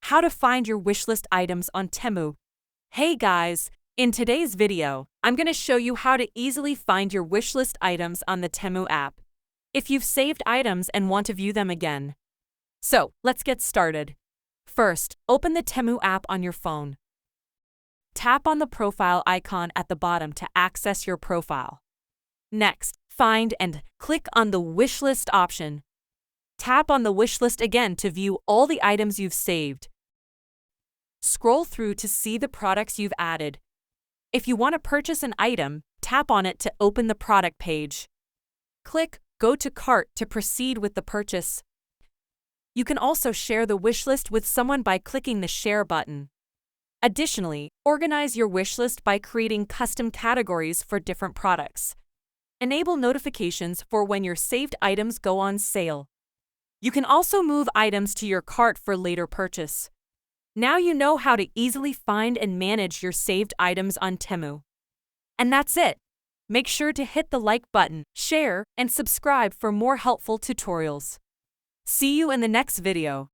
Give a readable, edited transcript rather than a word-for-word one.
How to find your wishlist items on Temu. Hey guys, in today's video, I'm going to show you how to easily find your wishlist items on the Temu app, if you've saved items and want to view them again. So, let's get started. First, open the Temu app on your phone. Tap on the profile icon at the bottom to access your profile. Next, find and click on the wishlist option. Tap on the wishlist again to view all the items you've saved. Scroll through to see the products you've added. If you want to purchase an item, tap on it to open the product page. Click Go to Cart to proceed with the purchase. You can also share the wishlist with someone by clicking the Share button. Additionally, organize your wishlist by creating custom categories for different products. Enable notifications for when your saved items go on sale. You can also move items to your cart for later purchase. Now you know how to easily find and manage your saved items on Temu. And that's it. Make sure to hit the like button, share, and subscribe for more helpful tutorials. See you in the next video.